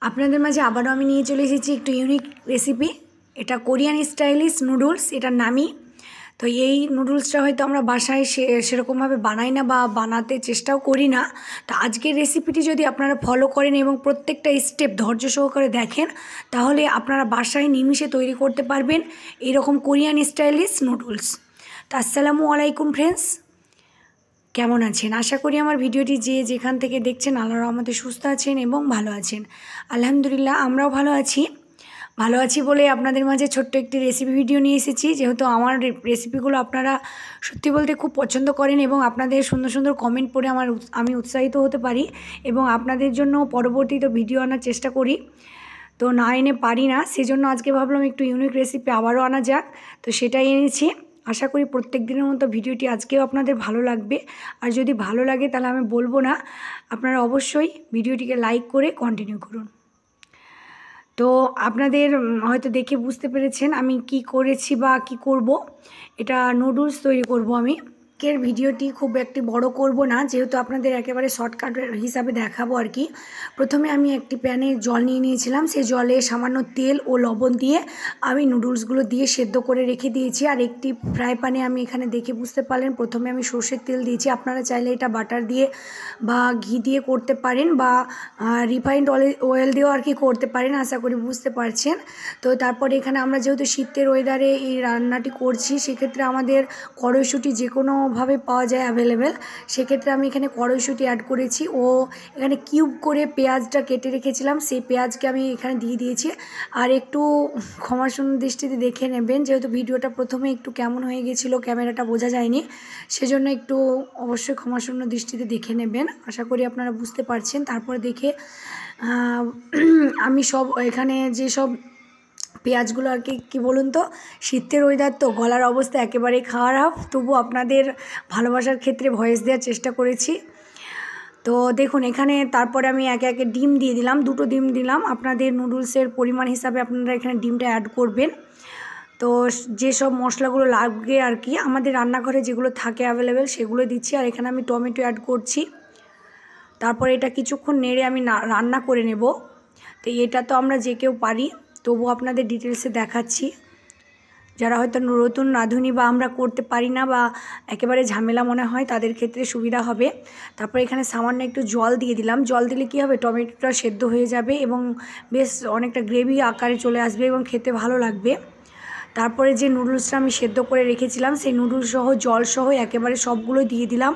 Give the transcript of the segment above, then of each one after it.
আপনাদের মাঝে আবারও আমি নিয়ে চলে এসেছি একটু ইউনিক রেসিপি। এটা কোরিয়ান স্টাইলিশ নুডলস, এটার নামই। তো এই নুডলসটা হয়তো আমরা বাসায় সেরকমভাবে বানাই না বা বানাতে চেষ্টাও করি না। তো আজকের রেসিপিটি যদি আপনারা ফলো করেন এবং প্রত্যেকটা স্টেপ ধৈর্য সহকারে দেখেন, তাহলে আপনারা বাসায় নিমিষে তৈরি করতে পারবেন এরকম কোরিয়ান স্টাইলিশ নুডলস। তো আসসালামু আলাইকুম ফ্রেন্ডস, কেমন আছেন? আশা করি আমার ভিডিওটি যে যেখান থেকে দেখছেন আল্লাহর রহমতে সুস্থ আছেন এবং ভালো আছেন। আলহামদুলিল্লাহ, আমরাও ভালো আছি বলে আপনাদের মাঝে ছোট্ট একটি রেসিপি ভিডিও নিয়ে এসেছি। যেহেতু আমার রেসিপিগুলো আপনারা সত্যি বলতে খুব পছন্দ করেন এবং আপনাদের সুন্দর সুন্দর কমেন্ট পড়ে আমি উৎসাহিত হতে পারি এবং আপনাদের জন্য পরবর্তীতে ভিডিও আনার চেষ্টা করি। তো না এনে পারি না, সেজন্য আজকে ভাবলাম একটু ইউনিক রেসিপি আবারও আনা যাক। তো সেটাই এনেছি। আশা করি প্রত্যেক দিনের মতো ভিডিওটি আজকেও আপনাদের ভালো লাগবে। আর যদি ভালো লাগে তাহলে আমি বলবো না, আপনারা অবশ্যই ভিডিওটিকে লাইক করে কন্টিনিউ করুন। তো আপনাদের হয়তো দেখে বুঝতে পেরেছেন আমি কি করেছি বা কি করব। এটা নুডলস তৈরি করব আমি। এর ভিডিওটি খুব একটি বড় করব না, যেহেতু আপনাদের একেবারে শর্টকাট হিসাবে দেখাবো আর কি। প্রথমে আমি একটি প্যানে জল নিয়ে নিয়েছিলাম। সেই জলে সামান্য তেল ও লবণ দিয়ে আমি নুডলসগুলো দিয়ে সেদ্ধ করে রেখে দিয়েছি। আর একটি ফ্রাই প্যানে আমি এখানে দেখে বুঝতে পারলেন প্রথমে আমি সর্ষের তেল দিয়েছি। আপনারা চাইলে এটা বাটার দিয়ে বা ঘি দিয়ে করতে পারেন বা রিফাইন্ড অয়েল দিয়েও আর কি করতে পারেন, আশা করি বুঝতে পারছেন। তো তারপরে এখানে আমরা যেহেতু শীতের ওয়েদারে এই রান্নাটি করছি, সেক্ষেত্রে আমাদের কড়াইশুঁটি যে কোনোভাবে পাওয়া যায় অ্যাভেলেবেল। সেক্ষেত্রে আমি এখানে কড়াইশুঁটি অ্যাড করেছি ও এখানে কিউব করে পেঁয়াজটা কেটে রেখেছিলাম, সেই পেঁয়াজকে আমি এখানে দিয়ে দিয়েছি। আর একটু ক্ষমাসুন্দর দৃষ্টিতে দেখে নেবেন, যেহেতু ভিডিওটা প্রথমে একটু কেমন হয়ে গেছিলো, ক্যামেরাটা বোঝা যায়নি, সেজন্য একটু অবশ্যই ক্ষমাসুন্দর দৃষ্টিতে দেখে নেবেন। আশা করি আপনারা বুঝতে পারছেন। তারপরে দেখে আমি সব এখানে যে সব পেঁয়াজগুলো আর কি কী বলুন তো, শীতের ওয়েদার তো গলার অবস্থা একেবারেই খারাপ, তবু আপনাদের ভালোবাসার ক্ষেত্রে ভয়েস দেওয়ার চেষ্টা করেছি। তো দেখুন এখানে তারপরে আমি একে একে ডিম দিয়ে দিলাম, 2টো ডিম দিলাম। আপনাদের নুডলসের পরিমাণ হিসাবে আপনারা এখানে ডিমটা অ্যাড করবেন। তো যেসব মশলাগুলো লাগবে আর কি আমাদের রান্নাঘরে যেগুলো থাকে অ্যাভেলেবেল সেগুলো দিচ্ছি। আর এখানে আমি টমেটো অ্যাড করছি। তারপরে এটা কিছুক্ষণ নেড়ে আমি রান্না করে নেব। তো এটা তো আমরা যে কেউ পারি, তবু আপনাদের ডিটেলসে দেখাচ্ছি। যারা হয়তো নতুন রাঁধুনি বা আমরা করতে পারি না বা একেবারে ঝামেলা মনে হয়, তাদের ক্ষেত্রে সুবিধা হবে। তারপরে এখানে সামান্য একটু জল দিয়ে দিলাম। জল দিলে কী হবে, টমেটোটা সেদ্ধ হয়ে যাবে এবং বেশ অনেকটা গ্রেভি আকারে চলে আসবে এবং খেতে ভালো লাগবে। তারপরে যে নুডলসটা আমি সেদ্ধ করে রেখেছিলাম, সেই নুডলস সহ জল সহ একেবারে সবগুলো দিয়ে দিলাম।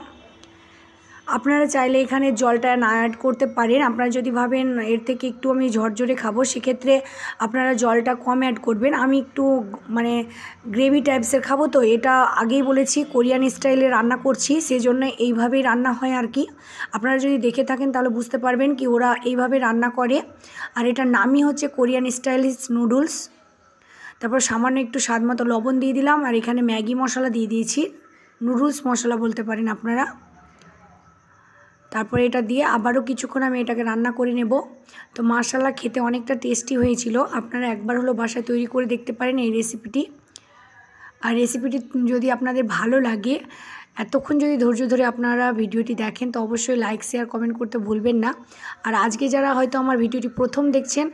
আপনারা চাইলে এখানে জলটা না অ্যাড করতে পারেন। আপনারা যদি ভাবেন এর থেকে একটু আমি ঝরঝরে খাবো, সেক্ষেত্রে আপনারা জলটা কম অ্যাড করবেন। আমি একটু মানে গ্রেভি টাইপসের খাবো, তো এটা আগেই বলেছি কোরিয়ান স্টাইলে রান্না করছি, সেজন্য এইভাবেই রান্না হয় আর কি। আপনারা যদি দেখে থাকেন তাহলে বুঝতে পারবেন কি ওরা এইভাবে রান্না করে। আর এটার নামই হচ্ছে কোরিয়ান স্টাইলিশ নুডলস। তারপর সামান্য একটু স্বাদ মতো লবণ দিয়ে দিলাম। আর এখানে ম্যাগি মশলা দিয়ে দিয়েছি, নুডলস মশলা বলতে পারেন আপনারা। তারপরে এটা দিয়ে আবারও কিছুক্ষণ আমি এটাকে রান্না করে নেব। তো মাশাআল্লাহ খেতে অনেকটা টেস্টি হয়েছিল। আপনারা একবার হলো বাসায় তৈরি করে দেখতে পারেন এই রেসিপিটি। আর রেসিপিটি যদি আপনাদের ভালো লাগে, এতক্ষণ যদি ধৈর্য ধরে আপনারা ভিডিওটি দেখেন, তো অবশ্যই লাইক শেয়ার কমেন্ট করতে ভুলবেন না। আর আজকে যারা হয়তো আমার ভিডিওটি প্রথম দেখছেন,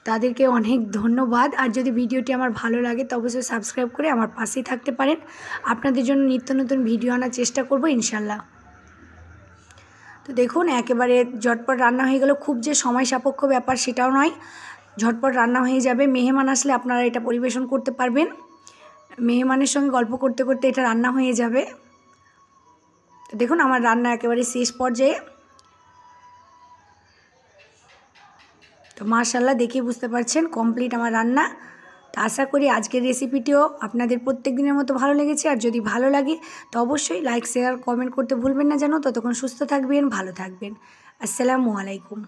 তাদেরকে অনেক ধন্যবাদ। আর যদি ভিডিওটি আমার ভালো লাগে তো অবশ্যই সাবস্ক্রাইব করে আমার পাশেই থাকতে পারেন। আপনাদের জন্য নিত্য নতুন ভিডিও আনার চেষ্টা করব ইনশাল্লাহ। তো দেখুন একেবারে ঝটপট রান্না হয়ে গেল। খুব যে সময় সাপেক্ষ ব্যাপার সেটাও নয়, ঝটপট রান্না হয়ে যাবে। মেহমান আসলে আপনারা এটা পরিবেশন করতে পারবেন। মেহমানের সঙ্গে গল্প করতে করতে এটা রান্না হয়ে যাবে। তো দেখুন আমার রান্না একেবারে শেষ পর্যায়ে। তো মাশাআল্লাহ দেখে বুঝতে পারছেন কমপ্লিট আমার রান্না। তো আশা করি আজকের রেসিপিটিও আপনাদের প্রত্যেক দিনের মতো ভালো লেগেছে। আর যদি ভালো লাগে তো অবশ্যই লাইক শেয়ার কমেন্ট করতে ভুলবেন না যেন। ততক্ষণ সুস্থ থাকবেন, ভালো থাকবেন। আসসালামু আলাইকুম।